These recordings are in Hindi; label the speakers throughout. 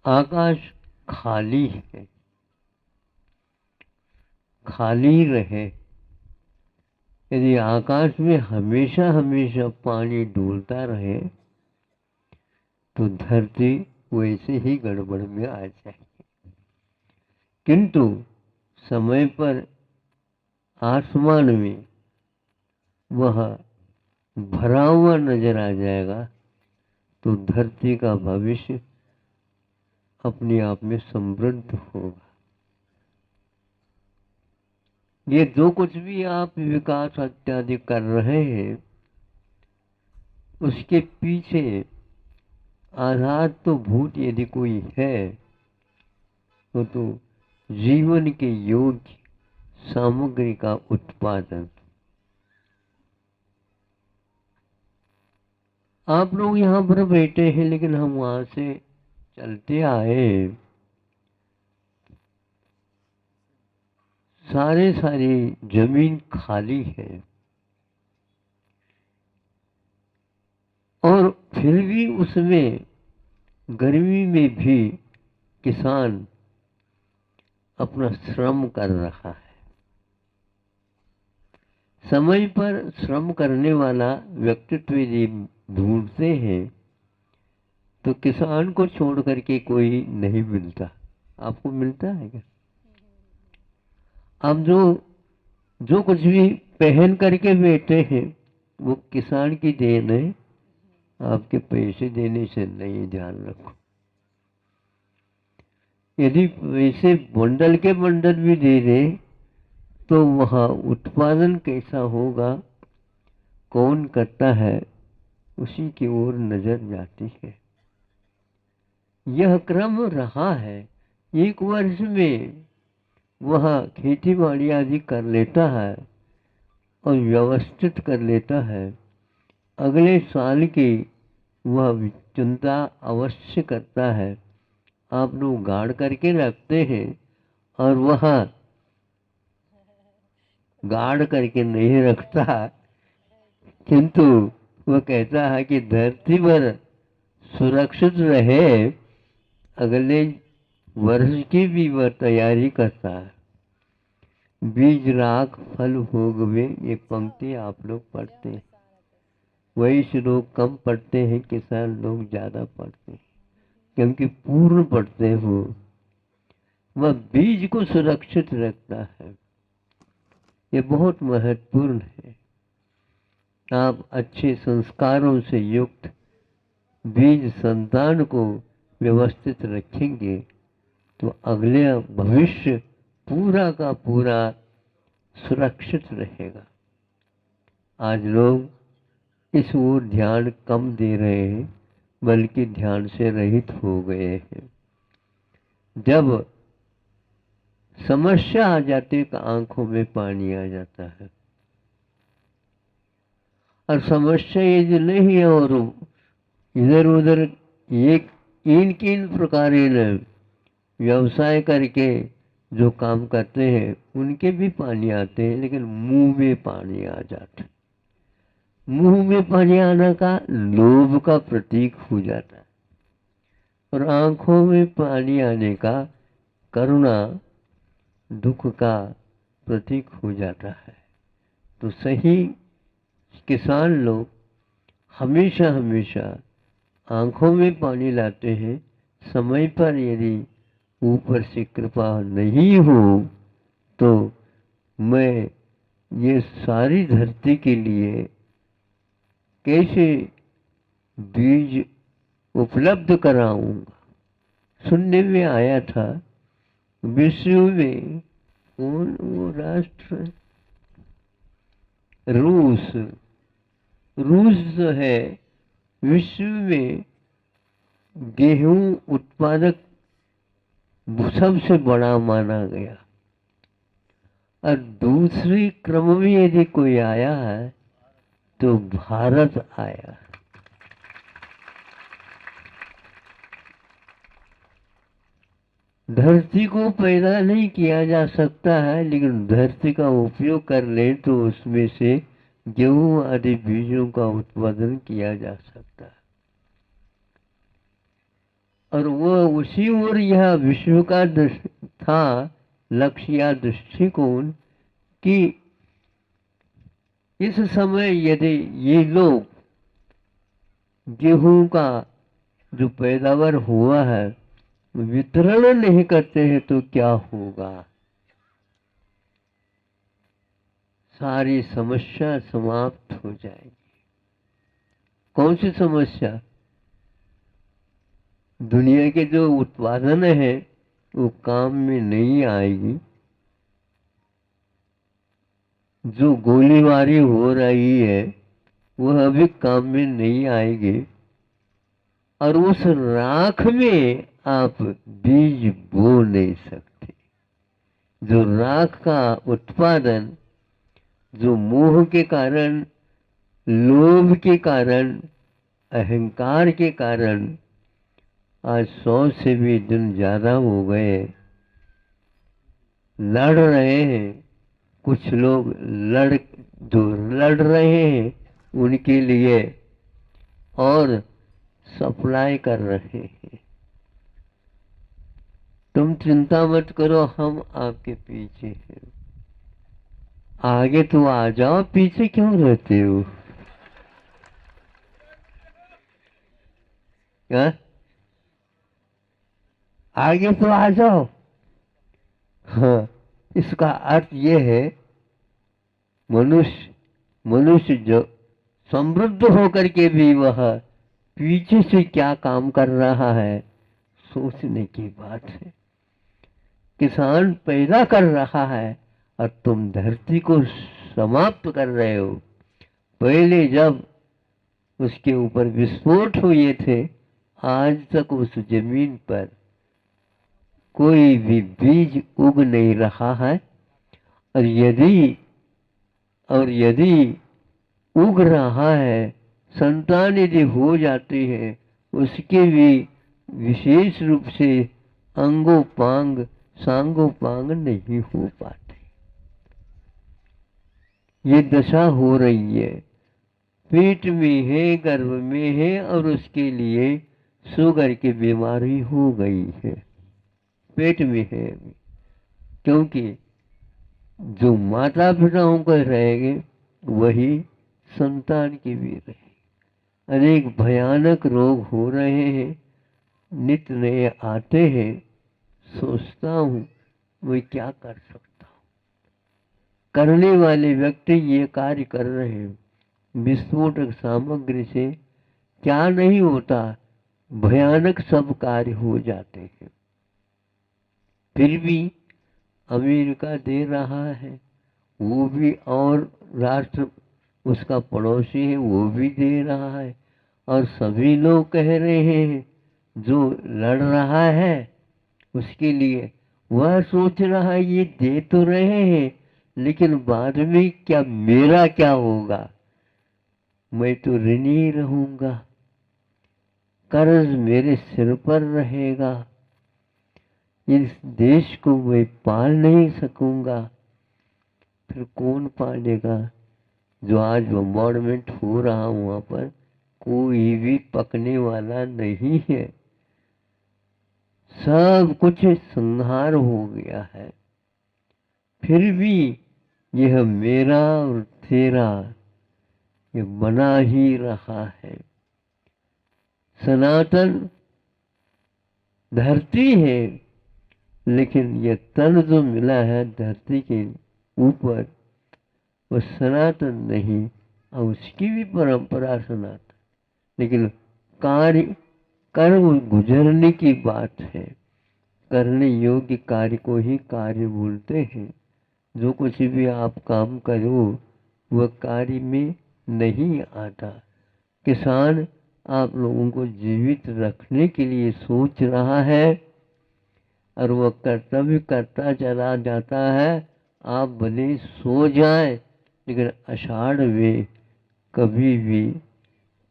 Speaker 1: आकाश खाली है, खाली रहे। यदि आकाश में हमेशा हमेशा पानी डूलता रहे तो धरती वैसे ही गड़बड़ में आ जाएगी। किंतु समय पर आसमान में वह भरा हुआ नजर आ जाएगा तो धरती का भविष्य अपने आप में समृद्ध होगा। ये जो कुछ भी आप विकास इत्यादि कर रहे हैं उसके पीछे आधार तो भूत यदि कोई है तो जीवन के योग्य सामग्री का उत्पादन। आप लोग यहाँ पर बैठे हैं लेकिन हम वहां से चलते आए, सारी जमीन खाली है और फिर भी उसमें गर्मी में भी किसान अपना श्रम कर रहा है। समय पर श्रम करने वाला व्यक्तित्व यदि ढूंढते हैं तो किसान को छोड़ करके कोई नहीं मिलता। आपको मिलता है क्या? आप जो कुछ भी पहन करके बैठे हैं वो किसान की देन है, आपके पैसे देने से नहीं, ध्यान रखो। यदि पैसे बंडल के बंडल भी दे दे तो वहाँ उत्पादन कैसा होगा, कौन करता है, उसी की ओर नजर जाती है। यह क्रम रहा है। एक वर्ष में वह खेती बाड़ी आदि कर लेता है और व्यवस्थित कर लेता है, अगले साल की वह चिंता अवश्य करता है। आप लोग गाड़ करके रखते हैं और वह गाड़ करके नहीं रखता, किंतु वह कहता है कि धरती पर सुरक्षित रहे, अगले वर्ष की भी वह तैयारी करता है। बीज राख फल भोगवे, ये पंक्ति आप लोग पढ़ते हैं। वैश्य लोग कम पढ़ते हैं, किसान लोग ज्यादा पढ़ते हैं, क्योंकि पूर्ण पढ़ते हो। वह बीज को सुरक्षित रखता है, ये बहुत महत्वपूर्ण है। आप अच्छे संस्कारों से युक्त बीज संतान को व्यवस्थित रखेंगे तो अगले भविष्य पूरा का पूरा सुरक्षित रहेगा। आज लोग इस ओर ध्यान कम दे रहे हैं, बल्कि ध्यान से रहित हो गए हैं। जब समस्या आ जाती है तो आंखों में पानी आ जाता है, और समस्या यदि नहीं है और इधर उधर एक इन प्रकार व्यवसाय करके जो काम करते हैं उनके भी पानी आते हैं, लेकिन मुंह में पानी आ जाता है। मुंह में पानी आने का लोभ का प्रतीक हो जाता है और आंखों में पानी आने का करुणा दुख का प्रतीक हो जाता है। तो सही किसान लोग हमेशा हमेशा आंखों में पानी लाते हैं। समय पर यदि ऊपर से कृपा नहीं हो तो मैं ये सारी धरती के लिए कैसे बीज उपलब्ध कराऊंगा। सुनने में आया था विश्व में कौन वो राष्ट्र, रूस जो है विश्व में गेहूं उत्पादक सबसे बड़ा माना गया, और दूसरी क्रम में यदि कोई आया है तो भारत आया। धरती को पैदा नहीं किया जा सकता है, लेकिन धरती का उपयोग कर ले तो उसमें से गेहूं आदि बीजों का उत्पादन किया जा सकता है। और वो उसी ओर यह विश्व का था लक्ष्य या दृष्टिकोण कि इस समय यदि ये लोग गेहूं का जो पैदावार हुआ है वितरण नहीं करते हैं तो क्या होगा। सारी समस्या समाप्त हो जाएगी। कौन सी समस्या? दुनिया के जो उत्पादन है वो काम में नहीं आएगी। जो गोलीबारी हो रही है वह अभी काम में नहीं आएगी। और उस राख में आप बीज बो नहीं सकते। जो राख का उत्पादन जो मोह के कारण, लोभ के कारण, अहंकार के कारण आज 100 से भी दिन ज्यादा हो गए, लड़ रहे हैं। कुछ लोग जो लड़ रहे हैं उनके लिए और सप्लाई कर रहे हैं। तुम चिंता मत करो, हम आपके पीछे हैं। आगे तो आ जाओ, पीछे क्यों रहते हो? हा? आगे तो आ जाओ। हाँ, इसका अर्थ ये है मनुष्य जो समृद्ध होकर के भी वह पीछे से क्या काम कर रहा है सोचने की बात है। किसान पैदा कर रहा है और तुम धरती को समाप्त कर रहे हो। पहले जब उसके ऊपर विस्फोट हुए थे आज तक उस जमीन पर कोई भी बीज उग नहीं रहा है। और यदि उग रहा है, संतान यदि हो जाती है, उसके भी विशेष रूप से अंगोपांग सांगोपांग नहीं हो पाते। ये दशा हो रही है। पेट में है, गर्भ में है और उसके लिए शुगर की बीमारी हो गई है। पेट में है अभी। क्योंकि जो माता पिताओं को रहेंगे वही संतान की भी रहेगी। अनेक भयानक रोग हो रहे हैं, नित्य नए आते हैं। सोचता हूँ मैं क्या कर सकता हूँ। करने वाले व्यक्ति ये कार्य कर रहे हैं। विस्फोटक सामग्री से क्या नहीं होता, भयानक सब कार्य हो जाते हैं। फिर भी अमेरिका दे रहा है, वो भी, और राष्ट्र उसका पड़ोसी है वो भी दे रहा है। और सभी लोग कह रहे हैं जो लड़ रहा है उसके लिए, वह सोच रहा है ये दे तो रहे हैं लेकिन बाद में क्या मेरा क्या होगा। मैं तो ऋणी रहूंगा, कर्ज मेरे सिर पर रहेगा, इस देश को मैं पाल नहीं सकूंगा। फिर कौन पालेगा? जो आज बॉम्बार्डमेंट हो रहा वहां पर कोई भी पकने वाला नहीं है। सब कुछ संहार हो गया है। फिर भी यह मेरा और तेरा ये बना ही रहा है। सनातन धरती है लेकिन यह तन जो मिला है धरती के ऊपर वो सनातन नहीं, और उसकी भी परंपरा सनातन। लेकिन कार्य कर्म गुजरने की बात है। करने योग्य कार्य को ही कार्य बोलते हैं। जो कुछ भी आप काम करो वह कार्य में नहीं आता। किसान आप लोगों को जीवित रखने के लिए सोच रहा है और वह कर्तव्य करता चला जाता है। आप भले सो जाए लेकिन आषाढ़ में कभी भी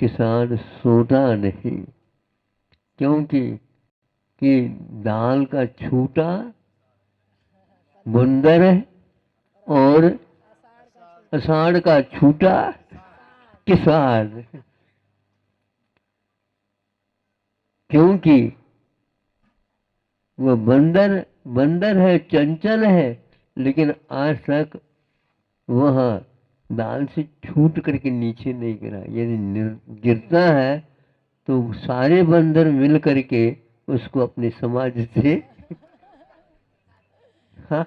Speaker 1: किसान सोता नहीं। क्योंकि कि दाल का छूटा बंदर है और आषाढ़ का छूटा किसान। क्योंकि वो बंदर बंदर है, चंचल है, लेकिन आज तक वह दाल से छूट करके नीचे नहीं गिरा। यदि गिरता है तो सारे बंदर मिल करके उसको अपने समाज से हाँ,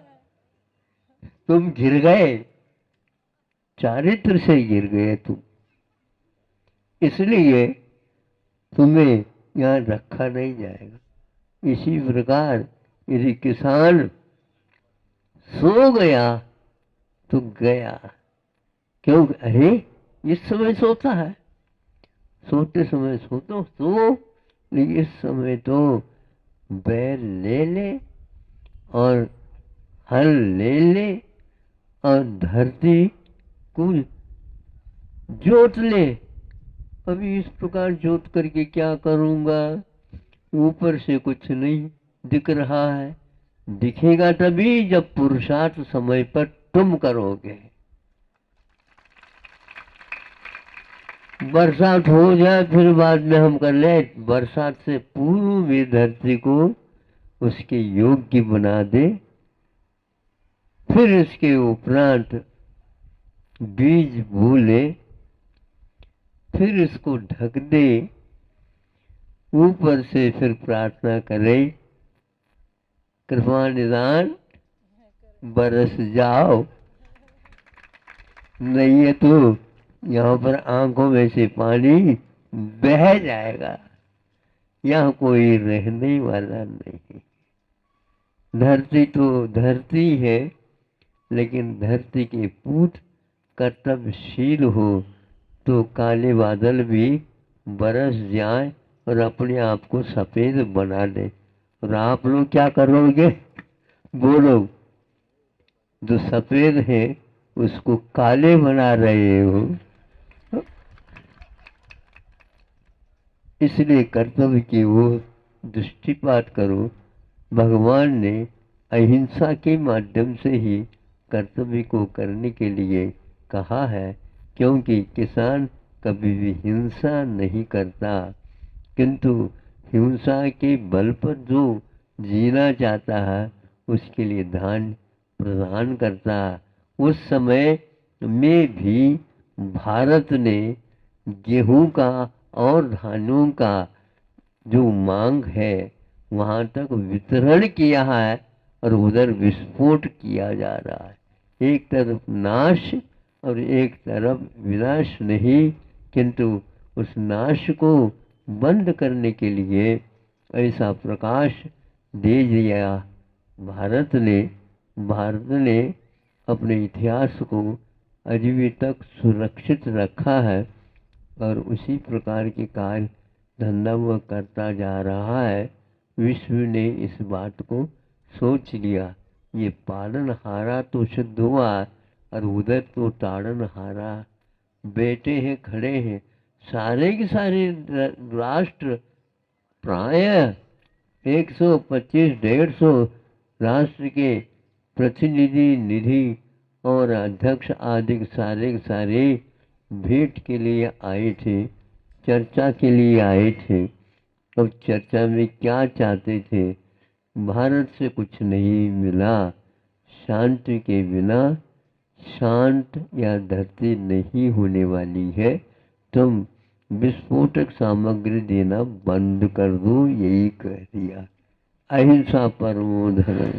Speaker 1: तुम गिर गए, चारित्र से गिर गए तुम, इसलिए तुम्हें यहाँ रखा नहीं जाएगा। इसी प्रकार यदि किसान सो गया तो गया। क्यों? अरे इस समय सोता है, सोते समय सो, लेकिन इस समय तो बैल ले ले और हल ले ले और धरती को जोत ले। अभी इस प्रकार जोत करके क्या करूंगा? ऊपर से कुछ नहीं दिख रहा है, दिखेगा तभी जब पुरुषार्थ समय पर तुम करोगे। बरसात हो जाए फिर बाद में हम कर ले, बरसात से पूर्व में धरती को उसके योग्य बना दे, फिर इसके उपरांत बीज बोले, फिर इसको ढक दे, ऊपर से फिर प्रार्थना करे, कृपा निदान बरस जाओ, नहीं है तो यहाँ पर आंखों में से पानी बह जाएगा, यहाँ कोई रहने वाला नहीं। धरती तो धरती है, लेकिन धरती के पूत कर्तव्यशील हो तो काले बादल भी बरस जाए और अपने आप को सफेद बना दे। और आप लोग क्या करोगे? बोलो, जो सफेद है उसको काले बना रहे हो। इसलिए कर्तव्य की ओर दृष्टिपात करो। भगवान ने अहिंसा के माध्यम से ही कर्तव्य को करने के लिए कहा है, क्योंकि किसान कभी भी हिंसा नहीं करता, किंतु हिंसा के बल पर जो जीना चाहता है उसके लिए दान प्रदान करता। उस समय में भी भारत ने गेहूं का और धानों का जो मांग है वहां तक वितरण किया है और उधर विस्फोट किया जा रहा है। एक तरफ नाश और एक तरफ विनाश नहीं, किंतु उस नाश को बंद करने के लिए ऐसा प्रकाश दे दिया भारत ने अपने इतिहास को अभी तक सुरक्षित रखा है और उसी प्रकार के कार्य धंधा वह करता जा रहा है। विश्व ने इस बात को सोच लिया, ये पालनहारा तो शुद्ध हुआ और उधर तो ताड़नहारा बेटे हैं, खड़े हैं। सारे के सारे राष्ट्र प्राय 125-150 राष्ट्र के प्रतिनिधि, निधि और अध्यक्ष आदि सारे के सारे भेंट के लिए आए थे, चर्चा के लिए आए थे। अब चर्चा में क्या चाहते थे? भारत से कुछ नहीं मिला, शांति के बिना शांत या धरती नहीं होने वाली है, तुम विस्फोटक सामग्री देना बंद कर दो, यही कह दिया। अहिंसा परमो धर्म।